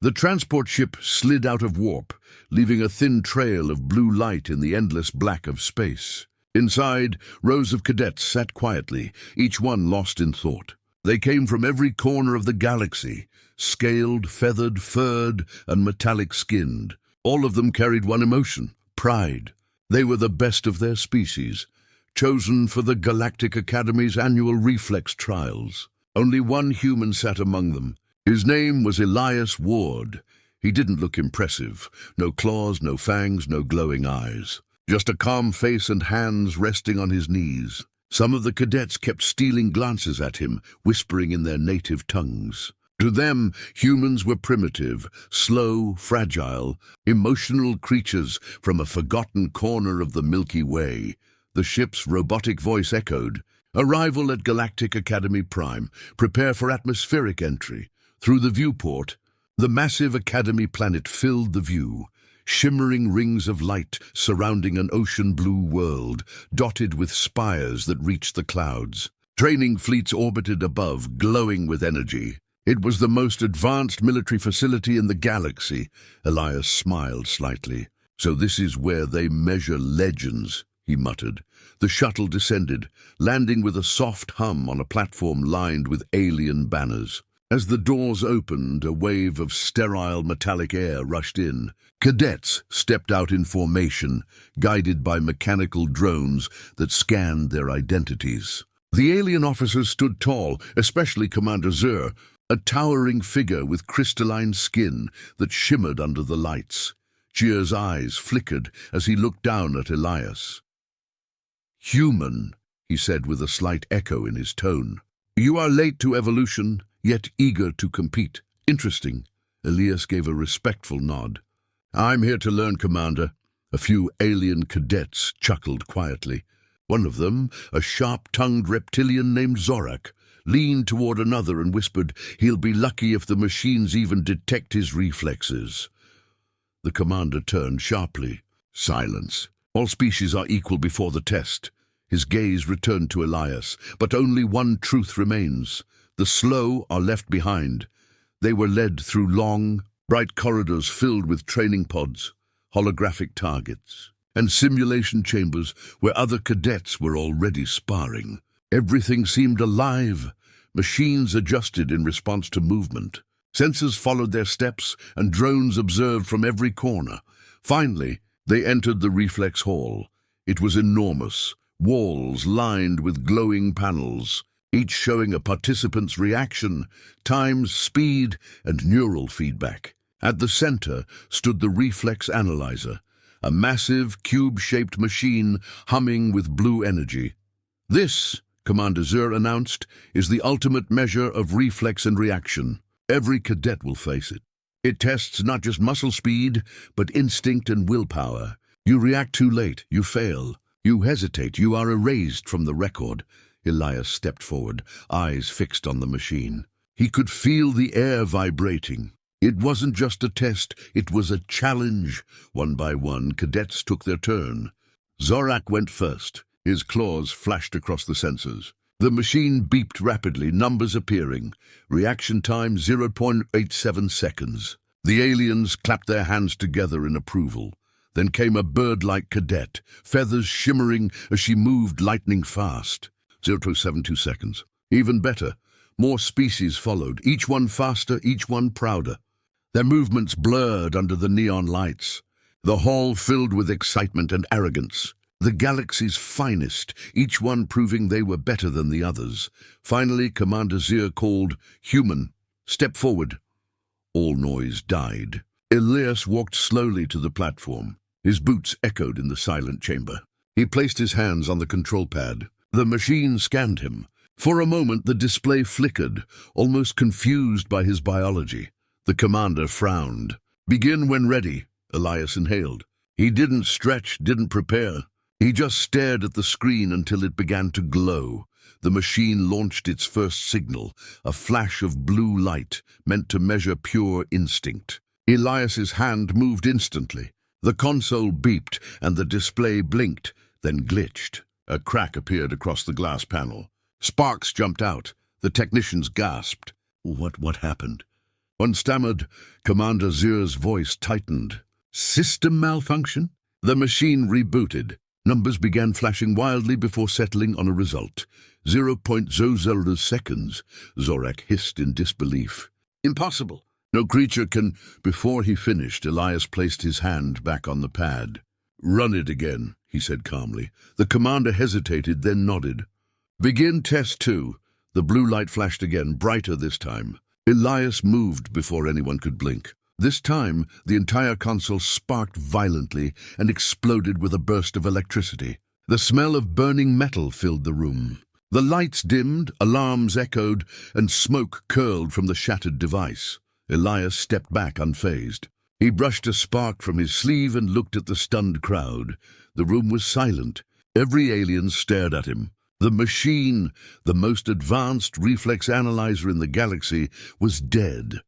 The transport ship slid out of warp, leaving a thin trail of blue light in the endless black of space. Inside, rows of cadets sat quietly, each one lost in thought. They came from every corner of the galaxy, scaled, feathered, furred, and metallic-skinned. All of them carried one emotion: pride. They were the best of their species, chosen for the Galactic Academy's annual reflex trials. Only one human sat among them. His name was Elias Ward. He didn't look impressive. No claws, no fangs, no glowing eyes. Just a calm face and hands resting on his knees. Some of the cadets kept stealing glances at him, whispering in their native tongues. To them, humans were primitive, slow, fragile, emotional creatures from a forgotten corner of the Milky Way. The ship's robotic voice echoed, "Arrival at Galactic Academy Prime. Prepare for atmospheric entry." Through the viewport, the massive Academy planet filled the view, shimmering rings of light surrounding an ocean-blue world, dotted with spires that reached the clouds. Training fleets orbited above, glowing with energy. It was the most advanced military facility in the galaxy. Elias smiled slightly. "So this is where they measure legends," he muttered. The shuttle descended, landing with a soft hum on a platform lined with alien banners. As the doors opened, a wave of sterile metallic air rushed in. Cadets stepped out in formation, guided by mechanical drones that scanned their identities. The alien officers stood tall, especially Commander Zur, a towering figure with crystalline skin that shimmered under the lights. Zur's eyes flickered as he looked down at Elias. "Human," he said with a slight echo in his tone. "You are late to evolution, yet eager to compete. Interesting." Elias gave a respectful nod. "I'm here to learn, Commander." A few alien cadets chuckled quietly. One of them, a sharp-tongued reptilian named Zorak, leaned toward another and whispered, "He'll be lucky if the machines even detect his reflexes." The commander turned sharply. "Silence. All species are equal before the test." His gaze returned to Elias, but only one truth remains. The slow are left behind. They were led through long, bright corridors filled with training pods, holographic targets, and simulation chambers where other cadets were already sparring. Everything seemed alive. Machines adjusted in response to movement. Sensors followed their steps, and drones observed from every corner. Finally, they entered the reflex hall. It was enormous, walls lined with glowing panels, each showing a participant's reaction, times, speed, and neural feedback. At the center stood the reflex analyzer, a massive, cube-shaped machine humming with blue energy. "This," Commander Zur announced, "is the ultimate measure of reflex and reaction. Every cadet will face it. It tests not just muscle speed, but instinct and willpower. You react too late, you fail. You hesitate, you are erased from the record." Elias stepped forward, eyes fixed on the machine. He could feel the air vibrating. It wasn't just a test, it was a challenge. One by one, cadets took their turn. Zorak went first. His claws flashed across the sensors. The machine beeped rapidly, numbers appearing. Reaction time 0.87 seconds. The aliens clapped their hands together in approval. Then came a bird-like cadet, feathers shimmering as she moved lightning fast. 0.72 seconds. Even better, more species followed, each one faster, each one prouder. Their movements blurred under the neon lights. The hall filled with excitement and arrogance. The galaxy's finest, each one proving they were better than the others. Finally, Commander Zur called, "Human, step forward." All noise died. Elias walked slowly to the platform. His boots echoed in the silent chamber. He placed his hands on the control pad. The machine scanned him. For a moment, the display flickered, almost confused by his biology. The commander frowned. "Begin when ready," Elias inhaled. He didn't stretch, didn't prepare. He just stared at the screen until it began to glow. The machine launched its first signal, a flash of blue light meant to measure pure instinct. Elias's hand moved instantly. The console beeped and the display blinked, then glitched. A crack appeared across the glass panel. Sparks jumped out. The technicians gasped. What happened?" One stammered. Commander Zier's voice tightened. System malfunction? The machine rebooted. Numbers began flashing wildly before settling on a result. 0.00 seconds, Zorak hissed in disbelief. Impossible. No creature can... Before he finished, Elias placed his hand back on the pad. Run it again, he said calmly. The commander hesitated, then nodded. Begin test 2. The blue light flashed again, brighter this time. Elias moved before anyone could blink. This time, the entire console sparked violently and exploded with a burst of electricity. The smell of burning metal filled the room. The lights dimmed, alarms echoed, and smoke curled from the shattered device. Elias stepped back unfazed. He brushed a spark from his sleeve and looked at the stunned crowd. The room was silent. Every alien stared at him. The machine, the most advanced reflex analyzer in the galaxy, was dead.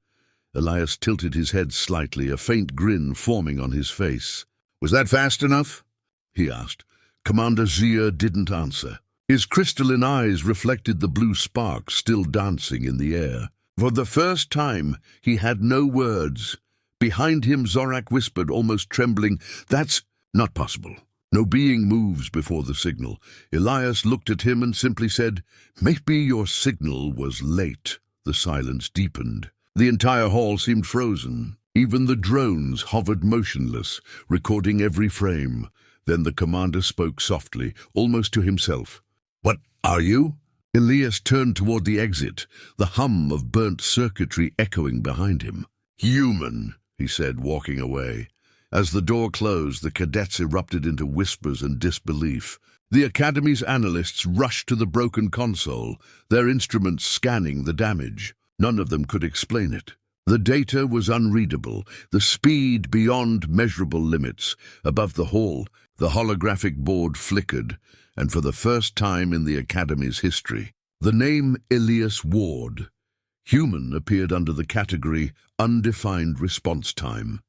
Elias tilted his head slightly, a faint grin forming on his face. "Was that fast enough?" he asked. Commander Zier didn't answer. His crystalline eyes reflected the blue sparks still dancing in the air. For the first time, he had no words. Behind him, Zorak whispered, almost trembling, "That's not possible. No being moves before the signal." Elias looked at him and simply said, "Maybe your signal was late." The silence deepened. The entire hall seemed frozen. Even the drones hovered motionless, recording every frame. Then the commander spoke softly, almost to himself. "What are you?" Elias turned toward the exit, the hum of burnt circuitry echoing behind him. "Human," he said, walking away. As the door closed, the cadets erupted into whispers and disbelief. The Academy's analysts rushed to the broken console, their instruments scanning the damage. None of them could explain it. The data was unreadable, the speed beyond measurable limits. Above the hall, the holographic board flickered, and for the first time in the Academy's history, the name Elias Ward, human, appeared under the category undefined response time.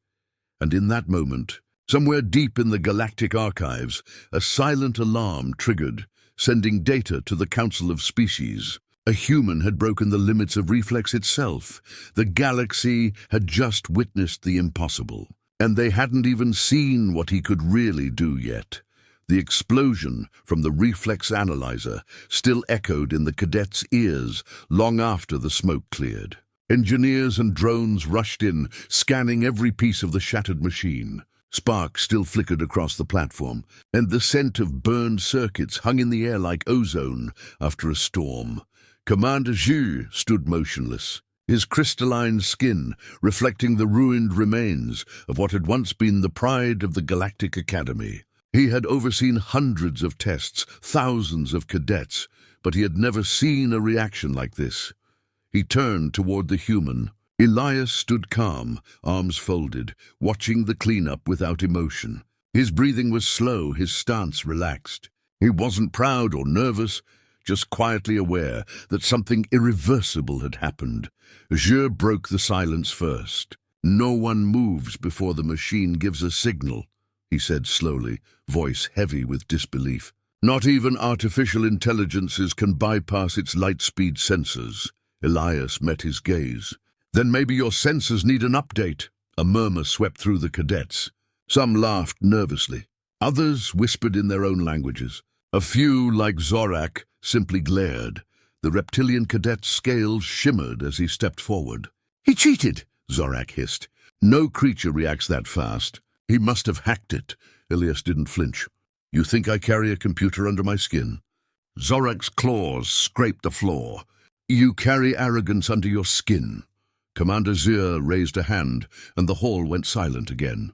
And in that moment, somewhere deep in the Galactic archives, a silent alarm triggered, sending data to the Council of Species. A human had broken the limits of reflex itself. The galaxy had just witnessed the impossible, and they hadn't even seen what he could really do yet. The explosion from the reflex analyzer still echoed in the cadets' ears long after the smoke cleared. Engineers and drones rushed in, scanning every piece of the shattered machine. Sparks still flickered across the platform, and the scent of burned circuits hung in the air like ozone after a storm. Commander Zhu stood motionless, his crystalline skin reflecting the ruined remains of what had once been the pride of the Galactic Academy. He had overseen hundreds of tests, thousands of cadets, but he had never seen a reaction like this. He turned toward the human. Elias stood calm, arms folded, watching the cleanup without emotion. His breathing was slow, his stance relaxed. He wasn't proud or nervous, just quietly aware that something irreversible had happened. Zhu broke the silence first. "No one moves before the machine gives a signal," he said slowly, voice heavy with disbelief. "Not even artificial intelligences can bypass its light-speed sensors." Elias met his gaze. "Then maybe your sensors need an update." A murmur swept through the cadets. Some laughed nervously. Others whispered in their own languages. A few, like Zorak, simply glared. The reptilian cadet's scales shimmered as he stepped forward. "He cheated," Zorak hissed. "No creature reacts that fast. He must have hacked it." Elias didn't flinch. "You think I carry a computer under my skin?" Zorak's claws scraped the floor. "You carry arrogance under your skin." Commander Zier raised a hand, and the hall went silent again.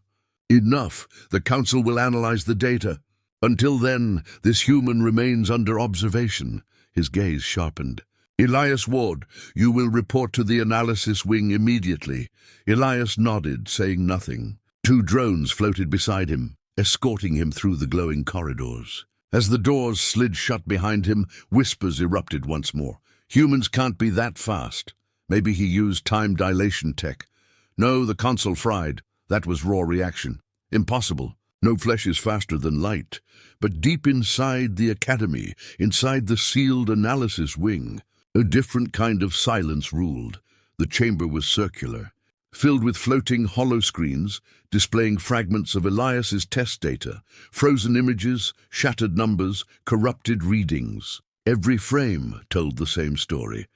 "Enough. The Council will analyze the data. Until then, this human remains under observation." His gaze sharpened. "Elias Ward, you will report to the analysis wing immediately." Elias nodded, saying nothing. 2 drones floated beside him, escorting him through the glowing corridors. As the doors slid shut behind him, whispers erupted once more. "Humans can't be that fast." Maybe he used time dilation tech. No, the console fried. That was raw reaction. Impossible. No flesh is faster than light. But deep inside the Academy, inside the sealed analysis wing, a different kind of silence ruled. The chamber was circular, filled with floating hollow screens displaying fragments of Elias's test data, frozen images, shattered numbers, corrupted readings. Every frame told the same story.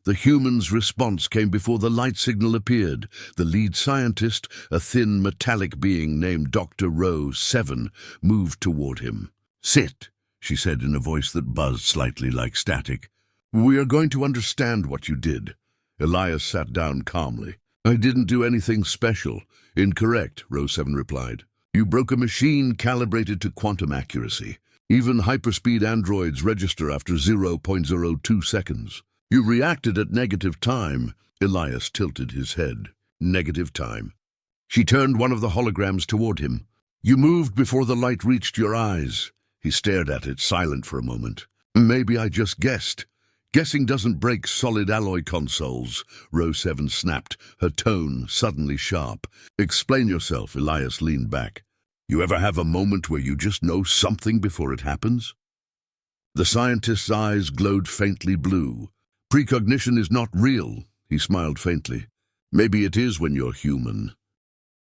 The human's response came before the light signal appeared. The lead scientist, a thin metallic being named Dr. Rowe 7, moved toward him. "Sit," she said in a voice that buzzed slightly like static. "We are going to understand what you did." Elias sat down calmly. "I didn't do anything special." "Incorrect," Rowe 7 replied. "You broke a machine calibrated to quantum accuracy. Even hyperspeed androids register after 0.02 seconds. You reacted at negative time." Elias tilted his head. "Negative time." She turned one of the holograms toward him. "You moved before the light reached your eyes." He stared at it, silent for a moment. "Maybe I just guessed." "Guessing doesn't break solid alloy consoles," Row 7 snapped, her tone suddenly sharp. "Explain yourself." Elias leaned back. "You ever have a moment where you just know something before it happens?" The scientist's eyes glowed faintly blue. "Precognition is not real," he smiled faintly. "Maybe it is when you're human."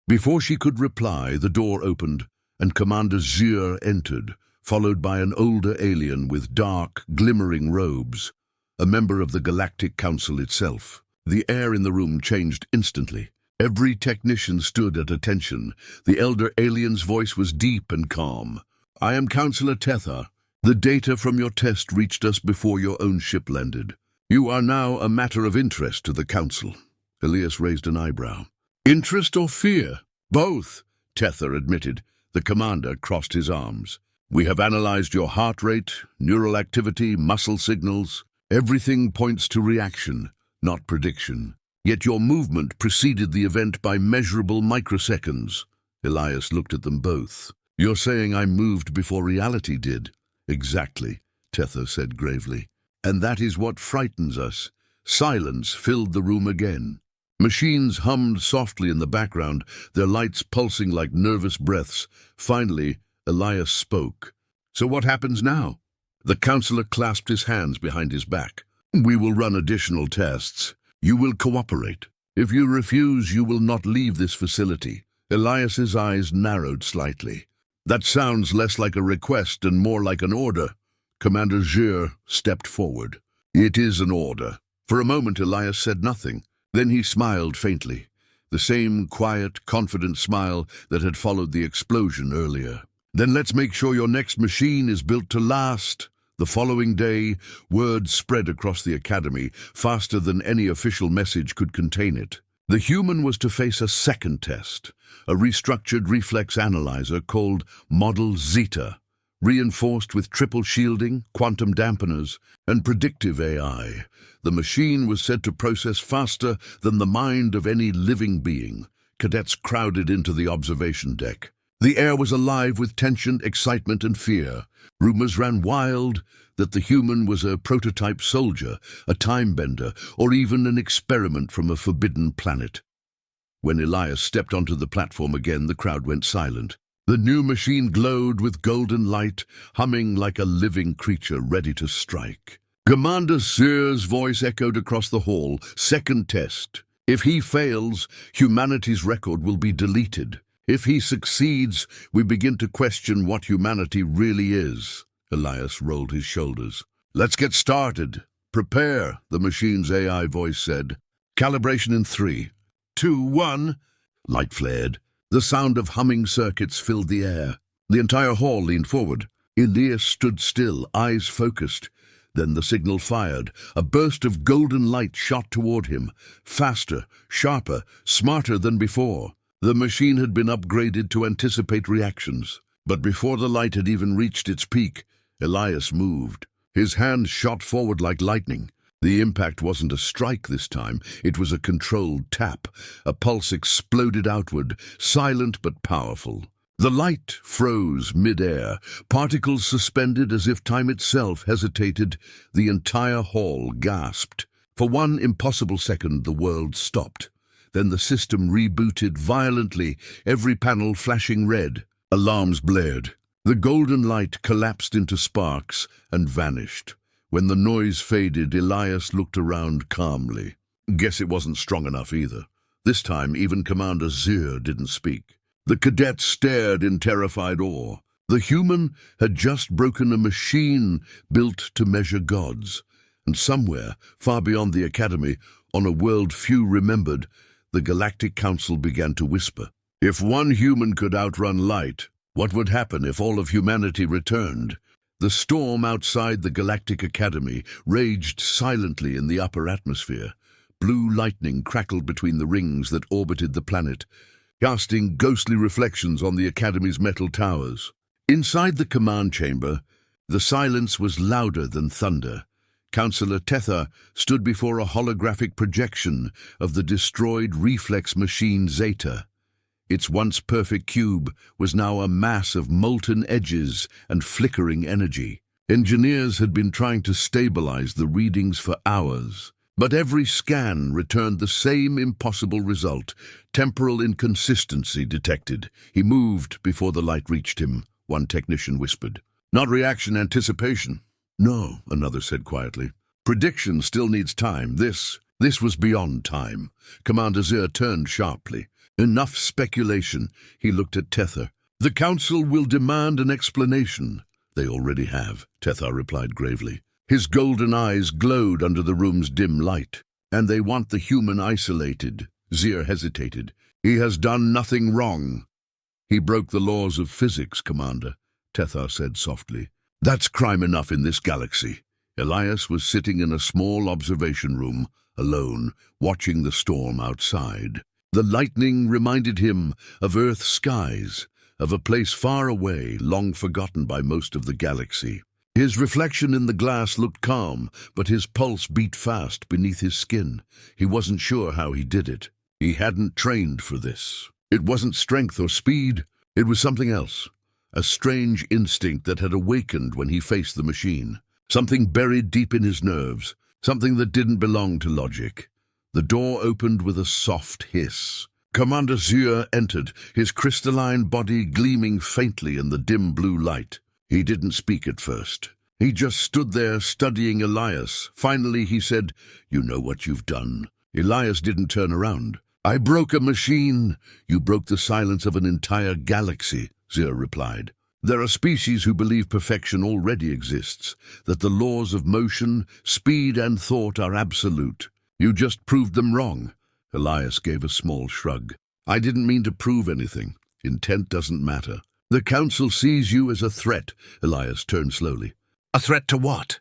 Before she could reply, the door opened, and Commander Zir entered, followed by an older alien with dark, glimmering robes, a member of the Galactic Council itself. The air in the room changed instantly. Every technician stood at attention. The elder alien's voice was deep and calm. "I am Counselor Tether. The data from your test reached us before your own ship landed. You are now a matter of interest to the Council." Elias raised an eyebrow. "Interest or fear?" "Both," Tether admitted. The commander crossed his arms. "We have analyzed your heart rate, neural activity, muscle signals. Everything points to reaction, not prediction. Yet your movement preceded the event by measurable microseconds." Elias looked at them both. "You're saying I moved before reality did?" "Exactly," Tether said gravely. "And that is what frightens us." Silence filled the room again. Machines hummed softly in the background, their lights pulsing like nervous breaths. Finally, Elias spoke. "So what happens now?" The counselor clasped his hands behind his back. "We will run additional tests. You will cooperate. If you refuse, you will not leave this facility." Elias's eyes narrowed slightly. "That sounds less like a request and more like an order." Commander Zir stepped forward. "It is an order." For a moment, Elias said nothing. Then he smiled faintly, the same quiet, confident smile that had followed the explosion earlier. "Then let's make sure your next machine is built to last." The following day, word spread across the Academy, faster than any official message could contain it. The human was to face a second test, a restructured reflex analyzer called Model Zeta, reinforced with triple shielding, quantum dampeners, and predictive AI. The machine was said to process faster than the mind of any living being. Cadets crowded into the observation deck. The air was alive with tension, excitement, and fear. Rumors ran wild that the human was a prototype soldier, a time-bender, or even an experiment from a forbidden planet. When Elias stepped onto the platform again, the crowd went silent. The new machine glowed with golden light, humming like a living creature ready to strike. Commander Zir's voice echoed across the hall. "Second test. If he fails, humanity's record will be deleted. If he succeeds, we begin to question what humanity really is." Elias rolled his shoulders. "Let's get started." "Prepare," the machine's AI voice said. "Calibration in 3, 2, 1. Light flared. The sound of humming circuits filled the air. The entire hall leaned forward. Elias stood still, eyes focused. Then the signal fired. A burst of golden light shot toward him, faster, sharper, smarter than before. The machine had been upgraded to anticipate reactions. But before the light had even reached its peak, Elias moved. His hand shot forward like lightning. The impact wasn't a strike this time. It was a controlled tap. A pulse exploded outward, silent but powerful. The light froze mid-air, particles suspended as if time itself hesitated. The entire hall gasped. For one impossible second, the world stopped. Then the system rebooted violently, every panel flashing red. Alarms blared. The golden light collapsed into sparks and vanished. When the noise faded, Elias looked around calmly. Guess it wasn't strong enough either. This time, even Commander Zir didn't speak. The cadets stared in terrified awe. The human had just broken a machine built to measure gods. And somewhere, far beyond the Academy, on a world few remembered, the Galactic Council began to whisper. If one human could outrun light, what would happen if all of humanity returned? The storm outside the Galactic Academy raged silently in the upper atmosphere. Blue lightning crackled between the rings that orbited the planet, casting ghostly reflections on the Academy's metal towers. Inside the command chamber, the silence was louder than thunder. Counselor Tether stood before a holographic projection of the destroyed reflex machine Zeta. Its once perfect cube was now a mass of molten edges and flickering energy. Engineers had been trying to stabilize the readings for hours, but every scan returned the same impossible result. Temporal inconsistency detected. He moved before the light reached him, one technician whispered. Not reaction, anticipation. No, another said quietly. Prediction still needs time. This was beyond time. Commander Zir turned sharply. Enough speculation. He looked at Tether. The Council will demand an explanation. They already have, Tether replied gravely. His golden eyes glowed under the room's dim light. And they want the human isolated. Zir hesitated. He has done nothing wrong. He broke the laws of physics, Commander, Tether said softly. That's crime enough in this galaxy. Elias was sitting in a small observation room, alone, watching the storm outside. The lightning reminded him of Earth's skies, of a place far away, long forgotten by most of the galaxy. His reflection in the glass looked calm, but his pulse beat fast beneath his skin. He wasn't sure how he did it. He hadn't trained for this. It wasn't strength or speed. It was something else. A strange instinct that had awakened when he faced the machine. Something buried deep in his nerves. Something that didn't belong to logic. The door opened with a soft hiss. Commander Zir entered, his crystalline body gleaming faintly in the dim blue light. He didn't speak at first. He just stood there studying Elias. Finally he said, "You know what you've done." Elias didn't turn around. "I broke a machine." "You broke the silence of an entire galaxy," Zir replied. "There are species who believe perfection already exists, that the laws of motion, speed and thought are absolute. You just proved them wrong." Elias gave a small shrug. "I didn't mean to prove anything. Intent doesn't matter. The Council sees you as a threat." Elias turned slowly. "A threat to what?"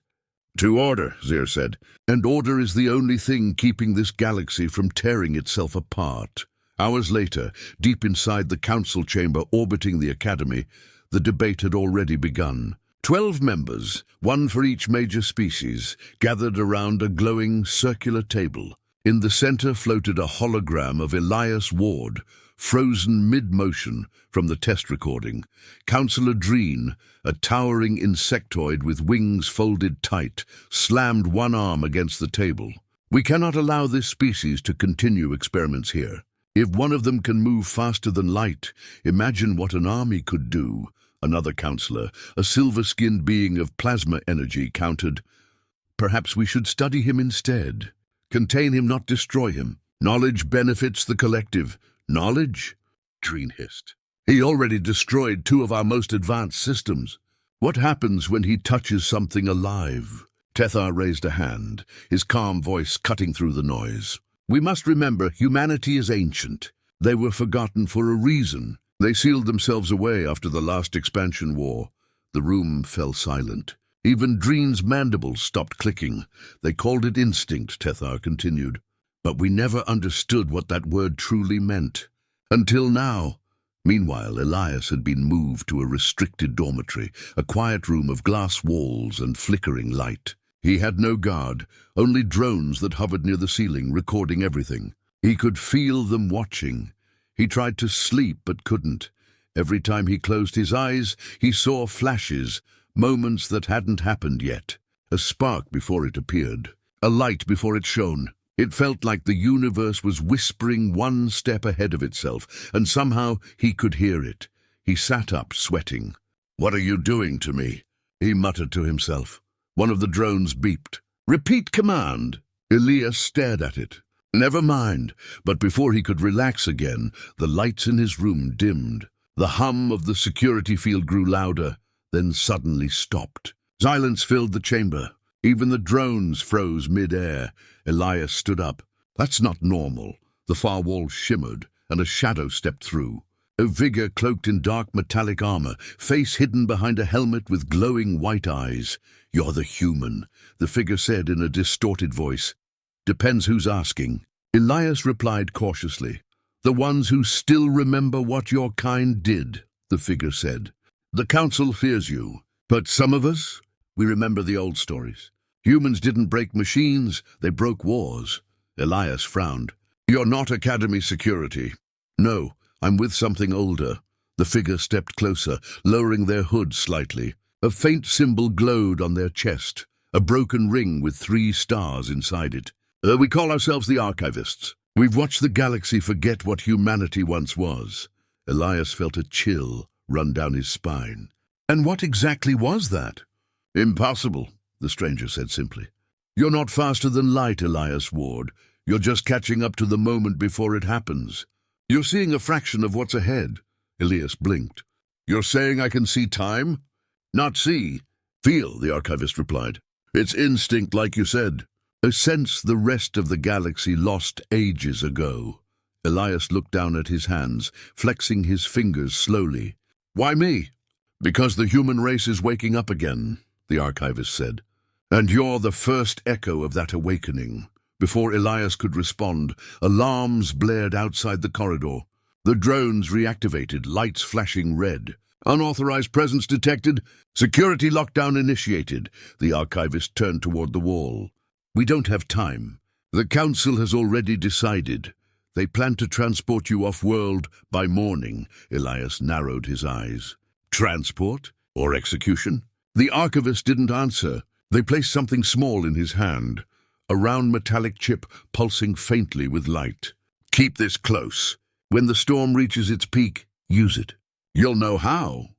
"To order," Zir said. "And order is the only thing keeping this galaxy from tearing itself apart." Hours later, deep inside the Council chamber orbiting the Academy, the debate had already begun. 12 members, one for each major species, gathered around a glowing circular table. In the center floated a hologram of Elias Ward, frozen mid-motion from the test recording. Counselor Dreen, a towering insectoid with wings folded tight, slammed one arm against the table. "We cannot allow this species to continue experiments here. If one of them can move faster than light, imagine what an army could do." Another counselor, a silver-skinned being of plasma energy, countered, "Perhaps we should study him instead. Contain him, not destroy him. Knowledge benefits the collective." "Knowledge?" Dreen hissed. "He already destroyed 2 of our most advanced systems. What happens when he touches something alive?" Tether raised a hand, his calm voice cutting through the noise. "We must remember, humanity is ancient. They were forgotten for a reason. They sealed themselves away after the last expansion war." The room fell silent. Even Dreen's mandibles stopped clicking. "They called it instinct," Tether continued. "But we never understood what that word truly meant. Until now." Meanwhile, Elias had been moved to a restricted dormitory, a quiet room of glass walls and flickering light. He had no guard, only drones that hovered near the ceiling, recording everything. He could feel them watching. He tried to sleep but couldn't. Every time he closed his eyes, he saw flashes, moments that hadn't happened yet. A spark before it appeared, a light before it shone. It felt like the universe was whispering one step ahead of itself, and somehow he could hear it. He sat up, sweating. "What are you doing to me?" he muttered to himself. One of the drones beeped. "Repeat command." Elias stared at it. Never mind, but before he could relax again, the lights in his room dimmed. The hum of the security field grew louder, then suddenly stopped. Silence filled the chamber. Even the drones froze mid-air. Elias stood up. That's not normal. The far wall shimmered, and a shadow stepped through. A figure cloaked in dark metallic armor, face hidden behind a helmet with glowing white eyes. "You're the human," the figure said in a distorted voice. "Depends who's asking." Elias replied cautiously. "The ones who still remember what your kind did," the figure said. "The Council fears you, but some of us, we remember the old stories. Humans didn't break machines, they broke wars." Elias frowned. "You're not Academy security." "No, I'm with something older." The figure stepped closer, lowering their hood slightly. A faint symbol glowed on their chest, a broken ring with 3 stars inside it. We call ourselves the Archivists. We've watched the galaxy forget what humanity once was." Elias felt a chill run down his spine. "And what exactly was that?" "Impossible," the stranger said simply. "You're not faster than light, Elias Ward. You're just catching up to the moment before it happens. You're seeing a fraction of what's ahead." Elias blinked. "You're saying I can see time?" "Not see. Feel," the archivist replied. "It's instinct, like you said. A sense the rest of the galaxy lost ages ago." Elias looked down at his hands, flexing his fingers slowly. "Why me?" "Because the human race is waking up again," the archivist said. "And you're the first echo of that awakening." Before Elias could respond, alarms blared outside the corridor. The drones reactivated, lights flashing red. "Unauthorized presence detected. Security lockdown initiated." The archivist turned toward the wall. "We don't have time. The Council has already decided. They plan to transport you off-world by morning." Elias narrowed his eyes. "Transport? Or execution?" The archivist didn't answer. They placed something small in his hand, a round metallic chip pulsing faintly with light. "Keep this close. When the storm reaches its peak, use it. You'll know how."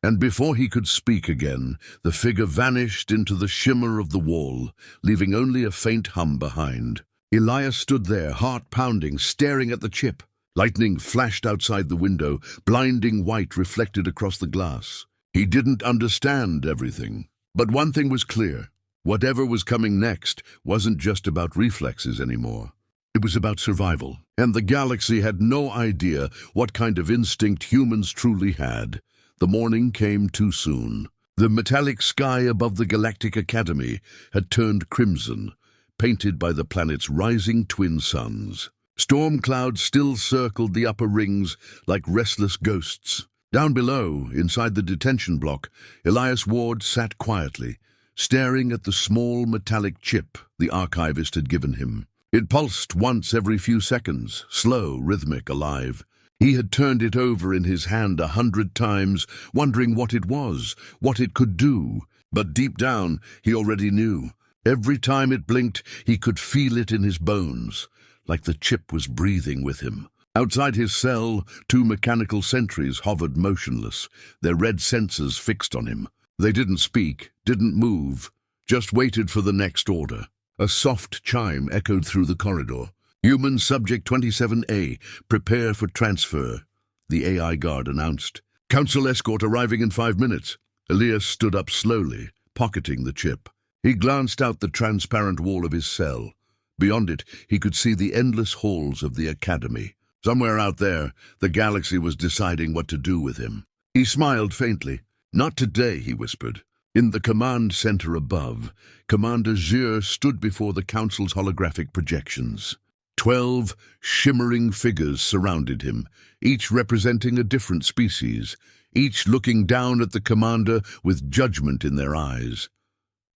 And before he could speak again, the figure vanished into the shimmer of the wall, leaving only a faint hum behind. Elias stood there, heart pounding, staring at the chip. Lightning flashed outside the window, blinding white reflected across the glass. He didn't understand everything. But one thing was clear. Whatever was coming next wasn't just about reflexes anymore. It was about survival. And the galaxy had no idea what kind of instinct humans truly had. The morning came too soon. The metallic sky above the Galactic Academy had turned crimson, painted by the planet's rising twin suns. Storm clouds still circled the upper rings like restless ghosts. Down below, inside the detention block, Elias Ward sat quietly, staring at the small metallic chip the archivist had given him. It pulsed once every few seconds, slow, rhythmic, alive. He had turned it over in his hand 100 times, wondering what it was, what it could do. But deep down, he already knew. Every time it blinked, he could feel it in his bones, like the chip was breathing with him. Outside his cell, 2 mechanical sentries hovered motionless, their red sensors fixed on him. They didn't speak, didn't move, just waited for the next order. A soft chime echoed through the corridor. "Human Subject 27A, prepare for transfer," the AI guard announced. "Council escort arriving in 5 minutes." Elias stood up slowly, pocketing the chip. He glanced out the transparent wall of his cell. Beyond it, he could see the endless halls of the Academy. Somewhere out there, the galaxy was deciding what to do with him. He smiled faintly. "Not today," he whispered. In the command center above, Commander Zir stood before the Council's holographic projections. 12 shimmering figures surrounded him, each representing a different species, each looking down at the commander with judgment in their eyes.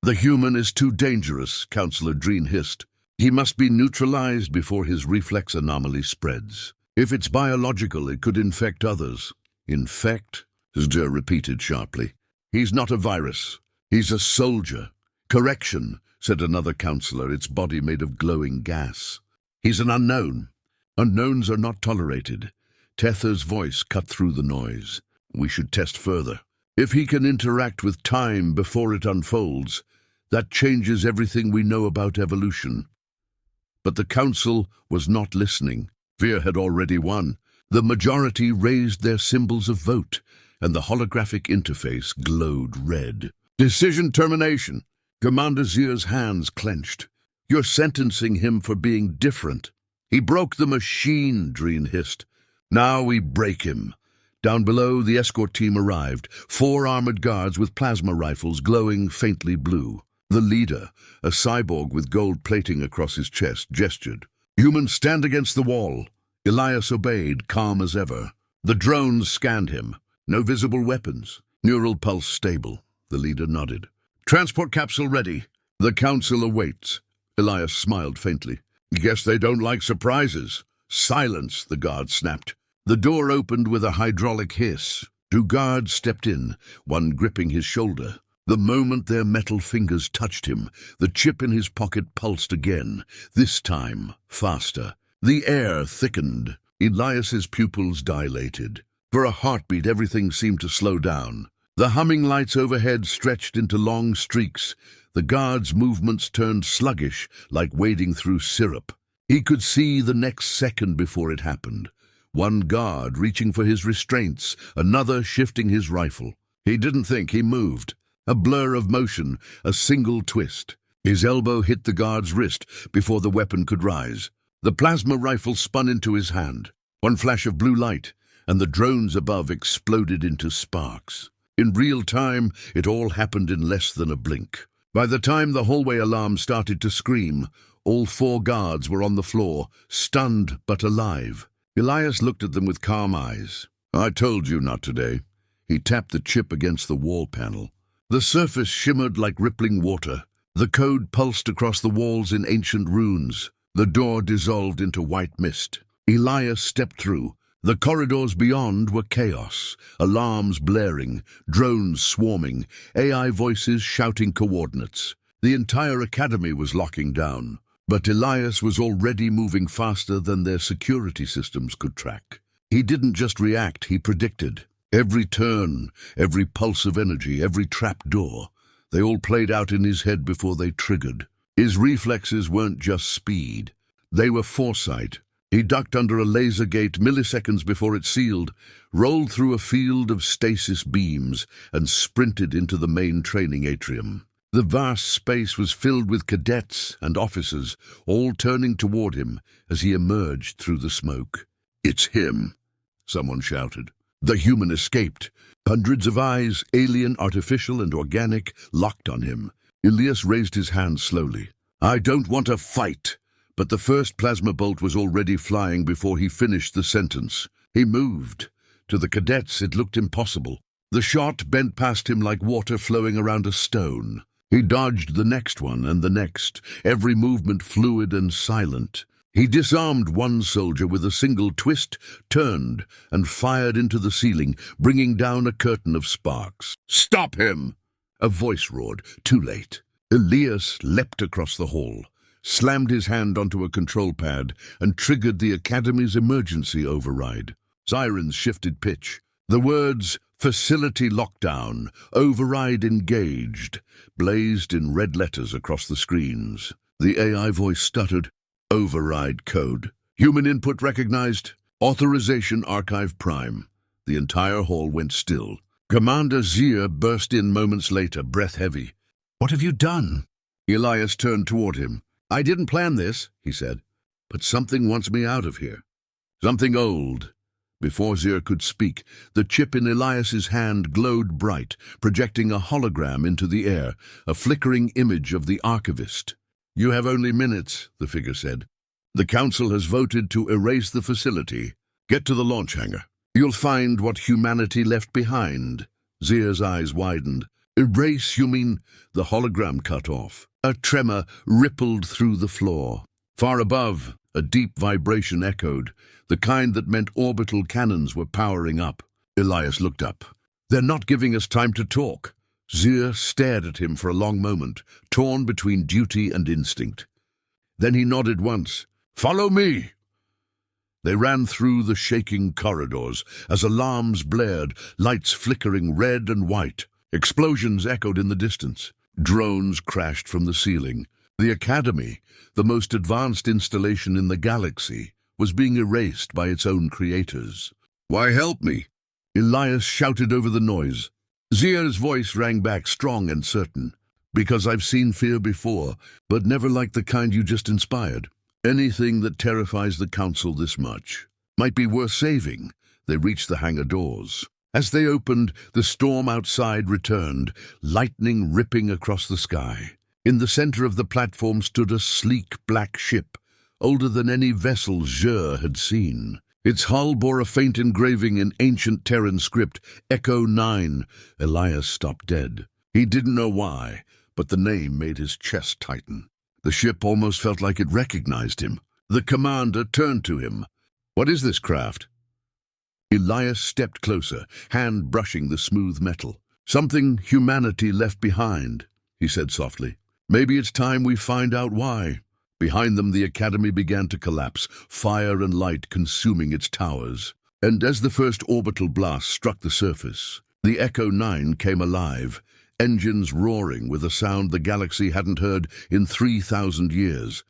"The human is too dangerous," Councillor Dreen hissed. "He must be neutralized before his reflex anomaly spreads. If it's biological, it could infect others." "Infect?" Zir repeated sharply. "He's not a virus. He's a soldier." "Correction," said another councillor, its body made of glowing gas. "He's an unknown. Unknowns are not tolerated." Tether's voice cut through the noise. "We should test further. If he can interact with time before it unfolds, that changes everything we know about evolution." But the council was not listening. Fear had already won. The majority raised their symbols of vote, and the holographic interface glowed red. Decision termination. Commander Zier's hands clenched. You're sentencing him for being different. He broke the machine, Dreen hissed. Now we break him. Down below, the escort team arrived, 4 armored guards with plasma rifles glowing faintly blue. The leader, a cyborg with gold plating across his chest, gestured. Humans, stand against the wall. Elias obeyed, calm as ever. The drones scanned him. No visible weapons. Neural pulse stable. The leader nodded. Transport capsule ready. The council awaits. Elias smiled faintly. Guess they don't like surprises. Silence, the guard snapped. The door opened with a hydraulic hiss. 2 guards stepped in, one gripping his shoulder. The moment their metal fingers touched him, the chip in his pocket pulsed again, this time faster. The air thickened. Elias's pupils dilated. For a heartbeat, everything seemed to slow down. The humming lights overhead stretched into long streaks. The guards' movements turned sluggish, like wading through syrup. He could see the next second before it happened. One guard reaching for his restraints, another shifting his rifle. He didn't think, he moved. A blur of motion, a single twist. His elbow hit the guard's wrist before the weapon could rise. The plasma rifle spun into his hand. One flash of blue light, and the drones above exploded into sparks. In real time, it all happened in less than a blink. By the time the hallway alarm started to scream, all 4 guards were on the floor, stunned but alive. Elias looked at them with calm eyes. I told you not today. He tapped the chip against the wall panel. The surface shimmered like rippling water. The code pulsed across the walls in ancient runes. The door dissolved into white mist. Elias stepped through. The corridors beyond were chaos, alarms blaring, drones swarming, AI voices shouting coordinates. The entire academy was locking down. But Elias was already moving faster than their security systems could track. He didn't just react, he predicted. Every turn, every pulse of energy, every trap door, they all played out in his head before they triggered. His reflexes weren't just speed. They were foresight. He ducked under a laser gate milliseconds before it sealed, rolled through a field of stasis beams, and sprinted into the main training atrium. The vast space was filled with cadets and officers, all turning toward him as he emerged through the smoke. It's him, someone shouted. The human escaped. Hundreds of eyes, alien, artificial, and organic, locked on him. Elias raised his hand slowly. I don't want to fight. But the first plasma bolt was already flying before he finished the sentence. He moved. To the cadets, it looked impossible. The shot bent past him like water flowing around a stone. He dodged the next one and the next, every movement fluid and silent. He disarmed one soldier with a single twist, turned, and fired into the ceiling, bringing down a curtain of sparks. Stop him! A voice roared, too late. Elias leapt across the hall, slammed his hand onto a control pad, and triggered the Academy's emergency override. Sirens shifted pitch. The words, Facility Lockdown, Override Engaged, blazed in red letters across the screens. The AI voice stuttered, Override Code. Human input recognized. Authorization Archive Prime. The entire hall went still. Commander Zier burst in moments later, breath heavy. What have you done? Elias turned toward him. I didn't plan this, he said, but something wants me out of here. Something old. Before Zier could speak, the chip in Elias's hand glowed bright, projecting a hologram into the air, a flickering image of the archivist. You have only minutes, the figure said. The council has voted to erase the facility. Get to the launch hangar. You'll find what humanity left behind. Zier's eyes widened. Erase, you mean? The hologram cut off. A tremor rippled through the floor. Far above, a deep vibration echoed, the kind that meant orbital cannons were powering up. Elias looked up. They're not giving us time to talk. Zier stared at him for a long moment, torn between duty and instinct. Then he nodded once. Follow me! They ran through the shaking corridors as alarms blared, lights flickering red and white. Explosions echoed in the distance. Drones crashed from the ceiling. The Academy, the most advanced installation in the galaxy, was being erased by its own creators. "Why help me?" Elias shouted over the noise. Zia's voice rang back strong and certain. "Because I've seen fear before, but never like the kind you just inspired. Anything that terrifies the Council this much might be worth saving." They reached the hangar doors. As they opened, the storm outside returned, lightning ripping across the sky. In the center of the platform stood a sleek black ship, older than any vessel Zher had seen. Its hull bore a faint engraving in ancient Terran script, Echo 9. Elias stopped dead. He didn't know why, but the name made his chest tighten. The ship almost felt like it recognized him. The commander turned to him. "What is this craft?" Elias stepped closer, hand brushing the smooth metal. "Something humanity left behind," he said softly. "Maybe it's time we find out why." Behind them, the Academy began to collapse, fire and light consuming its towers. And as the first orbital blast struck the surface, the Echo 9 came alive, engines roaring with a sound the galaxy hadn't heard in 3,000 years.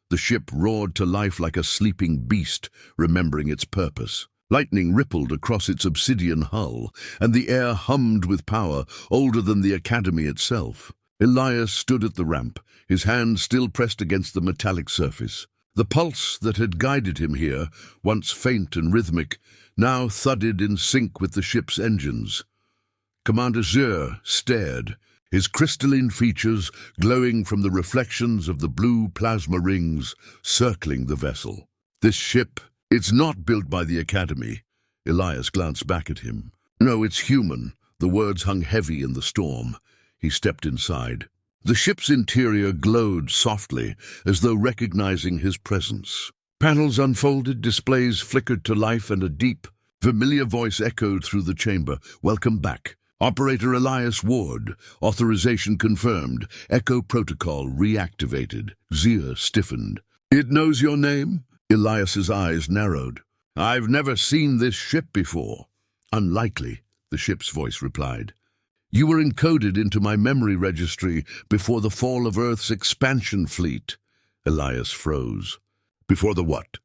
The ship roared to life like a sleeping beast, remembering its purpose. Lightning rippled across its obsidian hull, and the air hummed with power older than the Academy itself. Elias stood at the ramp, his hand still pressed against the metallic surface. The pulse that had guided him here, once faint and rhythmic, now thudded in sync with the ship's engines. Commander Zher stared, his crystalline features glowing from the reflections of the blue plasma rings circling the vessel. "This ship, it's not built by the Academy." Elias glanced back at him. "No, it's human." The words hung heavy in the storm. He stepped inside. The ship's interior glowed softly, as though recognizing his presence. Panels unfolded, displays flickered to life, and a deep, familiar voice echoed through the chamber. "Welcome back. Operator Elias Ward. Authorization confirmed. Echo protocol reactivated." Zia stiffened. "It knows your name?" Elias's eyes narrowed. "I've never seen this ship before." "Unlikely," the ship's voice replied. "You were encoded into my memory registry before the fall of Earth's expansion fleet." Elias froze. "Before the what?"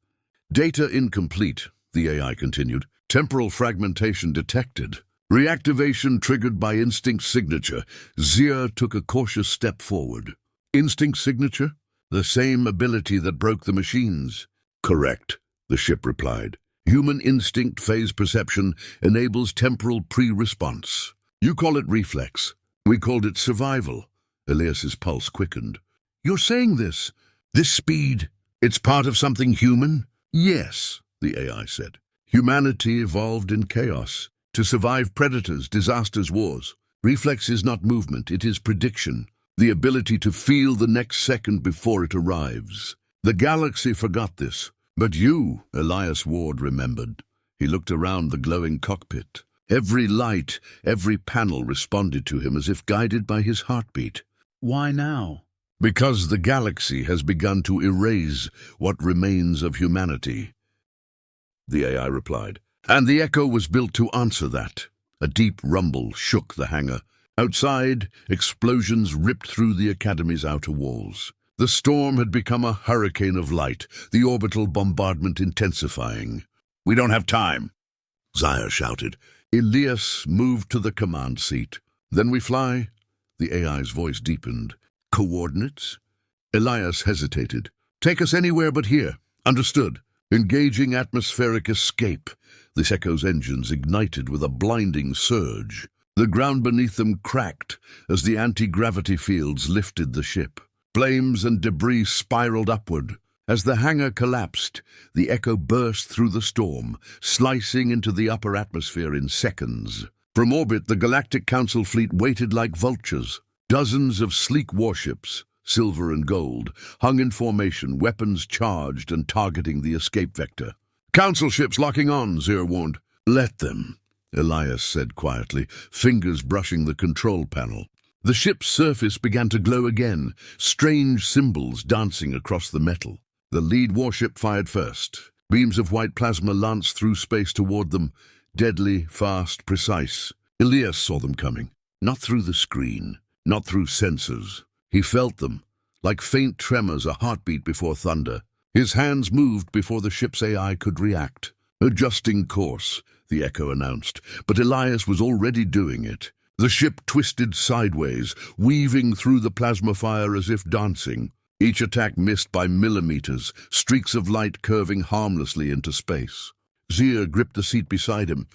"Data incomplete," the AI continued. "Temporal fragmentation detected. Reactivation triggered by instinct signature." Zia took a cautious step forward. "Instinct signature? The same ability that broke the machines?" "Correct," the ship replied. "Human instinct phase perception enables temporal pre-response. You call it reflex. We called it survival." Elias's pulse quickened. "You're saying this speed, it's part of something human?" "Yes," the AI said. "Humanity evolved in chaos to survive predators, disasters, wars. Reflex is not movement, it is prediction. The ability to feel the next second before it arrives. The galaxy forgot this, but you," Elias Ward remembered. He looked around the glowing cockpit. Every light, every panel responded to him as if guided by his heartbeat. "Why now?" "Because the galaxy has begun to erase what remains of humanity," the AI replied. "And the Echo was built to answer that." A deep rumble shook the hangar. Outside, explosions ripped through the Academy's outer walls. The storm had become a hurricane of light, the orbital bombardment intensifying. "We don't have time," Zia shouted. Elias moved to the command seat. "Then we fly?" The AI's voice deepened. "Coordinates?" Elias hesitated. "Take us anywhere but here." "Understood." Engaging atmospheric escape. This Echo's engines ignited with a blinding surge. The ground beneath them cracked as the anti-gravity fields lifted the ship. Flames and debris spiraled upward. As the hangar collapsed, the Echo burst through the storm, slicing into the upper atmosphere in seconds. From orbit, the Galactic Council fleet waited like vultures. Dozens of sleek warships, silver and gold, hung in formation, weapons charged and targeting the escape vector. "Council ships locking on," Zir warned. "Let them," Elias said quietly, fingers brushing the control panel. The ship's surface began to glow again, strange symbols dancing across the metal. The lead warship fired first. Beams of white plasma lanced through space toward them, deadly, fast, precise. Elias saw them coming, not through the screen, not through sensors. He felt them, like faint tremors, a heartbeat before thunder. His hands moved before the ship's AI could react. "Adjusting course," the Echo announced, but Elias was already doing it. The ship twisted sideways, weaving through the plasma fire as if dancing. Each attack missed by millimeters, streaks of light curving harmlessly into space. Zir gripped the seat beside him.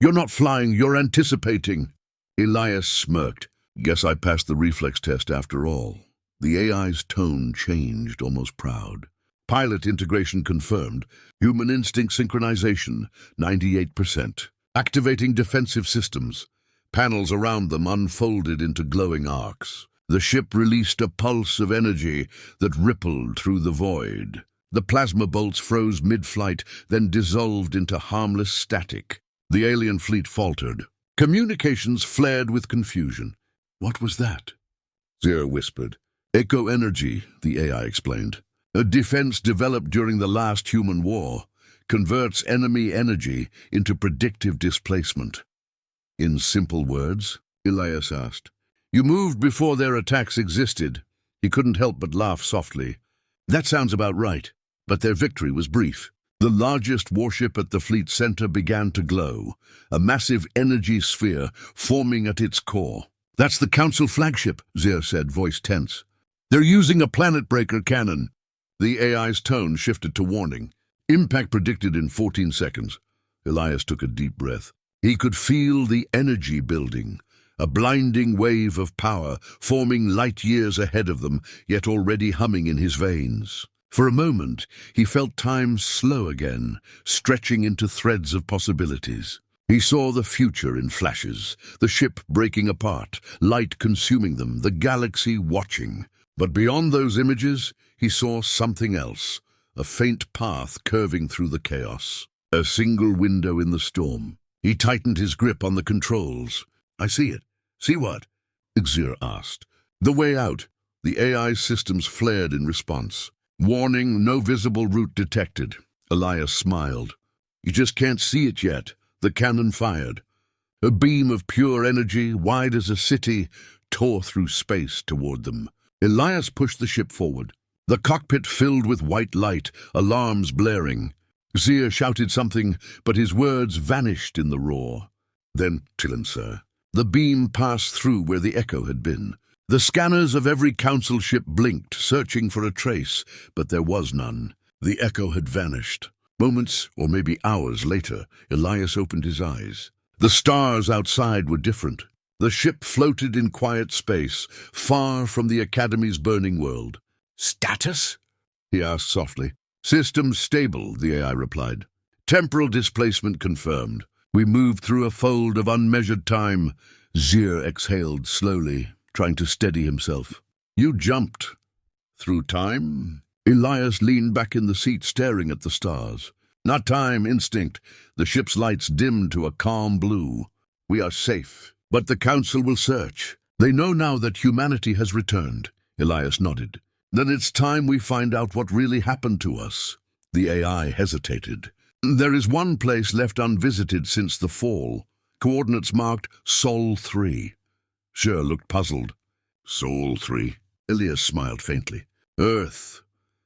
"You're not flying, you're anticipating." Elias smirked. "Guess I passed the reflex test after all." The AI's tone changed, almost proud. "Pilot integration confirmed. Human instinct synchronization, 98%. Activating defensive systems." Panels around them unfolded into glowing arcs. The ship released a pulse of energy that rippled through the void. The plasma bolts froze mid-flight, then dissolved into harmless static. The alien fleet faltered. Communications flared with confusion. "What was that?" Zero whispered. "Echo energy," the AI explained. "A defense developed during the last human war. Converts enemy energy into predictive displacement." "In simple words?" Elias asked. "You moved before their attacks existed." He couldn't help but laugh softly. "That sounds about right." But their victory was brief. The largest warship at the fleet center began to glow, a massive energy sphere forming at its core. "That's the Council flagship," Zir said, voice tense. "They're using a planet-breaker cannon." The AI's tone shifted to warning. "Impact predicted in 14 seconds." Elias took a deep breath. He could feel the energy building, a blinding wave of power forming light years ahead of them, yet already humming in his veins. For a moment, he felt time slow again, stretching into threads of possibilities. He saw the future in flashes, the ship breaking apart, light consuming them, the galaxy watching. But beyond those images, he saw something else, a faint path curving through the chaos, a single window in the storm. He tightened his grip on the controls. "I see it." "See what?" Zir asked. "The way out." The AI's systems flared in response. "Warning, no visible route detected." Elias smiled. "You just can't see it yet." The cannon fired. A beam of pure energy, wide as a city, tore through space toward them. Elias pushed the ship forward. The cockpit filled with white light, alarms blaring. Zir shouted something, but his words vanished in the roar. Then, "Chillin, sir." The beam passed through where the Echo had been. The scanners of every council ship blinked, searching for a trace, but there was none. The Echo had vanished. Moments, or maybe hours later, Elias opened his eyes. The stars outside were different. The ship floated in quiet space, far from the Academy's burning world. "Status?" he asked softly. "Systems stable," the AI replied. "Temporal displacement confirmed. We moved through a fold of unmeasured time." Zir exhaled slowly, trying to steady himself. "You jumped. Through time?" Elias leaned back in the seat, staring at the stars. "Not time, instinct." The ship's lights dimmed to a calm blue. "We are safe. But the Council will search. They know now that humanity has returned." Elias nodded. "Then it's time we find out what really happened to us." The AI hesitated. "There is one place left unvisited since the fall. Coordinates marked Sol 3. Sher looked puzzled. "Sol 3? Elias smiled faintly. "Earth."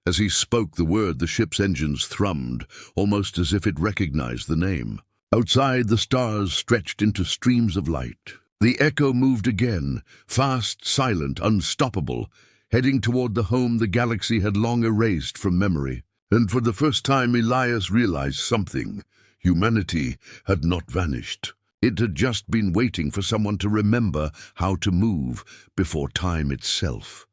As he spoke the word, the ship's engines thrummed, almost as if it recognized the name. Outside, the stars stretched into streams of light. The Echo moved again, fast, silent, unstoppable, heading toward the home the galaxy had long erased from memory. And for the first time, Elias realized something. Humanity had not vanished. It had just been waiting for someone to remember how to move before time itself.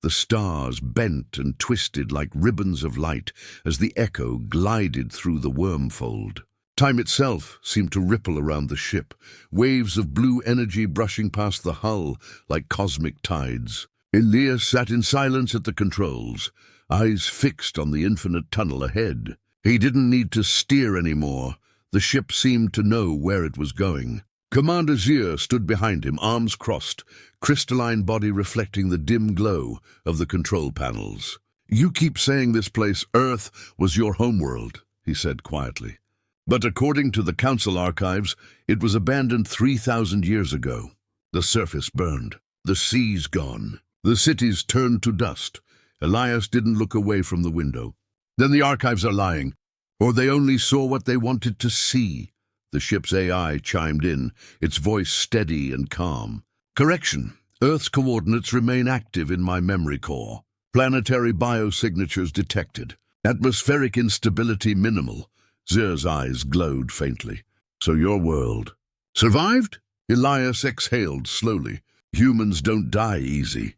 The stars bent and twisted like ribbons of light as the Echo glided through the wormfold. Time itself seemed to ripple around the ship, waves of blue energy brushing past the hull like cosmic tides. Elias sat in silence at the controls, eyes fixed on the infinite tunnel ahead. He didn't need to steer anymore. The ship seemed to know where it was going. Commander Zir stood behind him, arms crossed, crystalline body reflecting the dim glow of the control panels. "You keep saying this place, Earth, was your homeworld," he said quietly. "But according to the Council archives, it was abandoned 3,000 years ago. The surface burned, the seas gone. The cities turned to dust, Elias didn't look away from the window. Then the archives are lying. Or they only saw what they wanted to see. The ship's AI chimed in, its voice steady and calm. Correction. Earth's coordinates remain active in my memory core. Planetary biosignatures detected. Atmospheric instability minimal. Zir's eyes glowed faintly. So your world survived? Elias exhaled slowly. Humans don't die easy.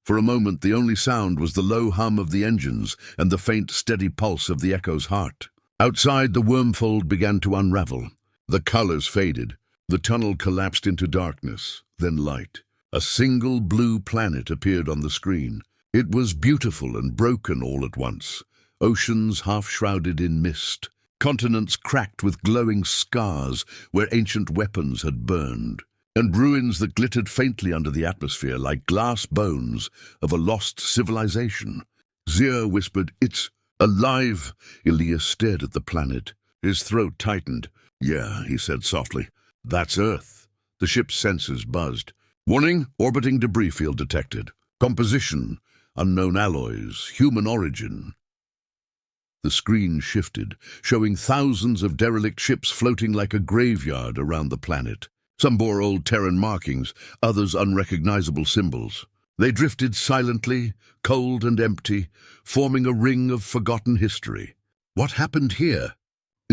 For a moment, the only sound was the low hum of the engines and the faint, steady pulse of the Echo's heart. Outside, the wormfold began to unravel. The colors faded. The tunnel collapsed into darkness, then light. A single blue planet appeared on the screen. It was beautiful and broken all at once. Oceans half-shrouded in mist. Continents cracked with glowing scars where ancient weapons had burned. And ruins that glittered faintly under the atmosphere like glass bones of a lost civilization. Zir whispered, "It's alive." Elias stared at the planet. His throat tightened. "Yeah," he said softly. "That's Earth." The ship's sensors buzzed. "Warning, orbiting debris field detected. Composition, unknown alloys, human origin." The screen shifted, showing thousands of derelict ships floating like a graveyard around the planet. Some bore old Terran markings, others unrecognizable symbols. They drifted silently, cold and empty, forming a ring of forgotten history. "What happened here?"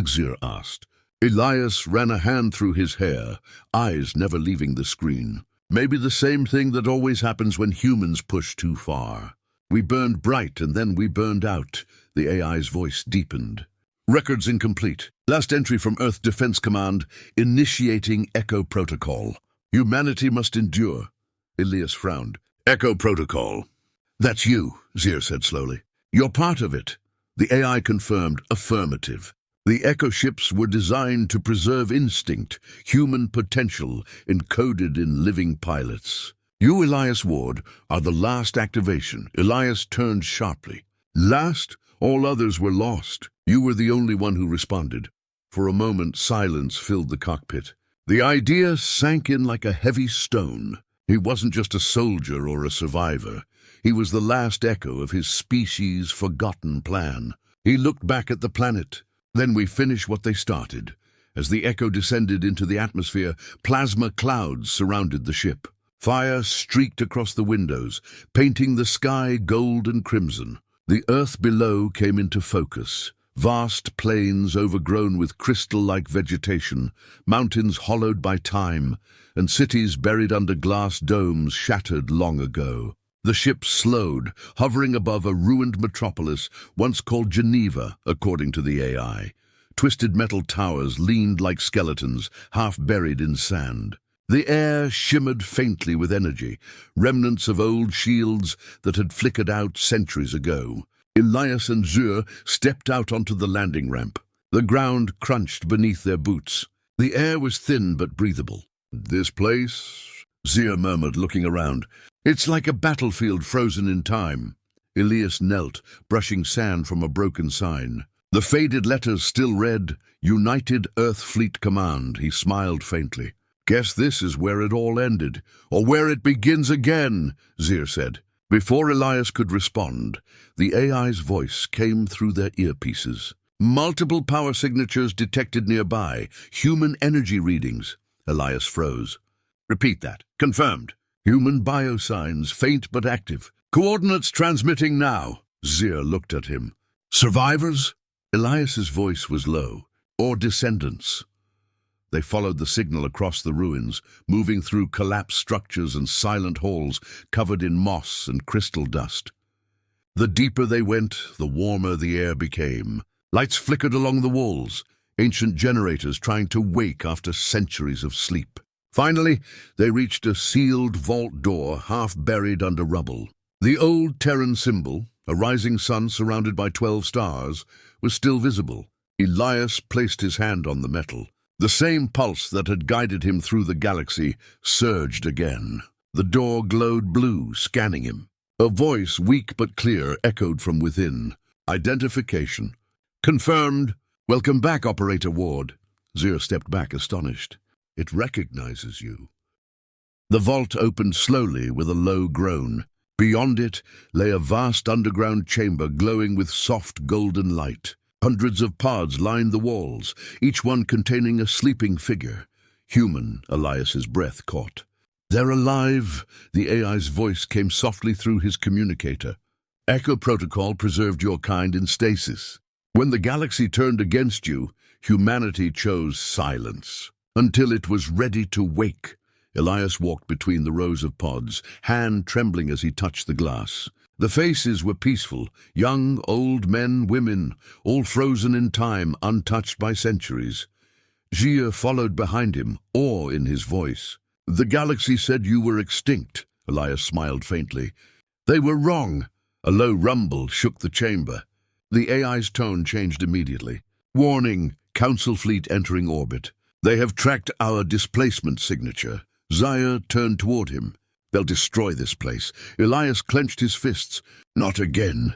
Zir asked. Elias ran a hand through his hair, eyes never leaving the screen. "Maybe the same thing that always happens when humans push too far. We burned bright and then we burned out." The AI's voice deepened. "Records incomplete. Last entry from Earth Defense Command, initiating Echo Protocol. Humanity must endure." Elias frowned. "Echo Protocol. That's you," Zir said slowly. "You're part of it." The AI confirmed, affirmative. The Echo ships were designed to preserve instinct, human potential, encoded in living pilots. "You, Elias Ward, are the last activation." Elias turned sharply. "Last? All others were lost. You were the only one who responded." For a moment, silence filled the cockpit. The idea sank in like a heavy stone. He wasn't just a soldier or a survivor. He was the last echo of his species' forgotten plan. He looked back at the planet. "Then we finish what they started." As the Echo descended into the atmosphere, plasma clouds surrounded the ship. Fire streaked across the windows, painting the sky gold and crimson. The earth below came into focus. Vast plains overgrown with crystal-like vegetation, mountains hollowed by time, and cities buried under glass domes shattered long ago. The ship slowed, hovering above a ruined metropolis once called Geneva, according to the AI. Twisted metal towers leaned like skeletons, half buried in sand. The air shimmered faintly with energy, remnants of old shields that had flickered out centuries ago. Elias and Zir stepped out onto the landing ramp. The ground crunched beneath their boots. The air was thin but breathable. "This place," Zir murmured, looking around. "It's like a battlefield frozen in time." Elias knelt, brushing sand from a broken sign. The faded letters still read, "United Earth Fleet Command." He smiled faintly. "Guess this is where it all ended, or where it begins again," Zir said. Before Elias could respond, the AI's voice came through their earpieces. "Multiple power signatures detected nearby. Human energy readings." Elias froze. "Repeat that." "Confirmed." "Human biosigns, faint but active. Coordinates transmitting now." Zir looked at him. "Survivors?" Elias's voice was low. "Or descendants?" They followed the signal across the ruins, moving through collapsed structures and silent halls covered in moss and crystal dust. The deeper they went, the warmer the air became. Lights flickered along the walls, ancient generators trying to wake after centuries of sleep. Finally, they reached a sealed vault door half buried under rubble. The old Terran symbol, a rising sun surrounded by 12 stars, was still visible. Elias placed his hand on the metal. The same pulse that had guided him through the galaxy surged again. The door glowed blue, scanning him. A voice, weak but clear, echoed from within. "Identification." "Confirmed." "Welcome back, Operator Ward." Zir stepped back, astonished. "It recognizes you." The vault opened slowly with a low groan. Beyond it lay a vast underground chamber glowing with soft golden light. Hundreds of pods lined the walls, each one containing a sleeping figure. Human, Elias's breath caught. "They're alive," the AI's voice came softly through his communicator. "Echo Protocol preserved your kind in stasis. When the galaxy turned against you, humanity chose silence. Until it was ready to wake." Elias walked between the rows of pods, hand trembling as he touched the glass. The faces were peaceful, young, old, men, women, all frozen in time, untouched by centuries. Gia followed behind him, awe in his voice. "The galaxy said you were extinct," Elias smiled faintly. "They were wrong." A low rumble shook the chamber. The AI's tone changed immediately. "Warning, Council fleet entering orbit. They have tracked our displacement signature." Zaya turned toward him. "They'll destroy this place." Elias clenched his fists. "Not again."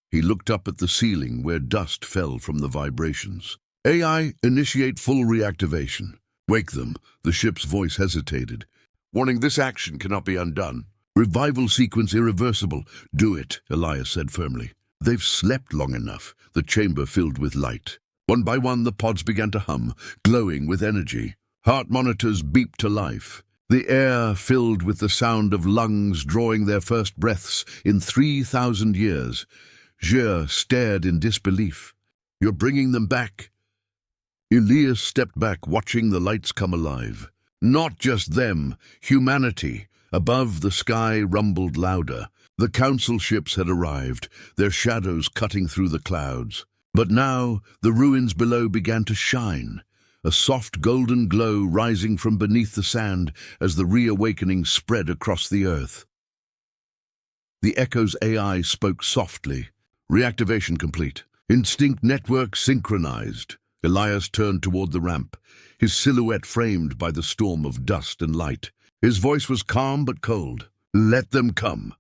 He looked up at the ceiling where dust fell from the vibrations. "AI, initiate full reactivation." "Wake them." The ship's voice hesitated. "Warning, this action cannot be undone. Revival sequence irreversible." "Do it," Elias said firmly. "They've slept long enough." The chamber filled with light. One by one the pods began to hum, glowing with energy. Heart monitors beeped to life. The air filled with the sound of lungs drawing their first breaths in 3,000 years. Gia stared in disbelief. "You're bringing them back?" Elias stepped back, watching the lights come alive. Not just them, humanity. Above, the sky rumbled louder. The council ships had arrived, their shadows cutting through the clouds. But now, the ruins below began to shine. A soft golden glow rising from beneath the sand as the reawakening spread across the earth. The Echo's AI spoke softly. "Reactivation complete. Instinct network synchronized." Elias turned toward the ramp, his silhouette framed by the storm of dust and light. His voice was calm but cold. "Let them come."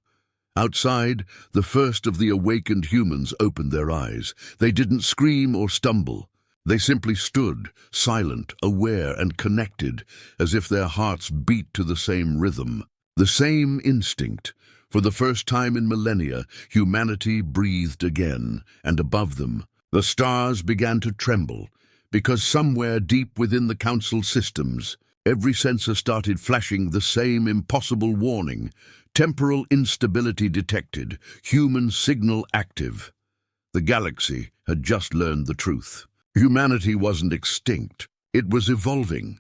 Outside, the first of the awakened humans opened their eyes. They didn't scream or stumble. They simply stood, silent, aware, and connected, as if their hearts beat to the same rhythm, the same instinct. For the first time in millennia, humanity breathed again, and above them, the stars began to tremble, because somewhere deep within the council systems, every sensor started flashing the same impossible warning: temporal instability detected, human signal active. The galaxy had just learned the truth. Humanity wasn't extinct. It was evolving.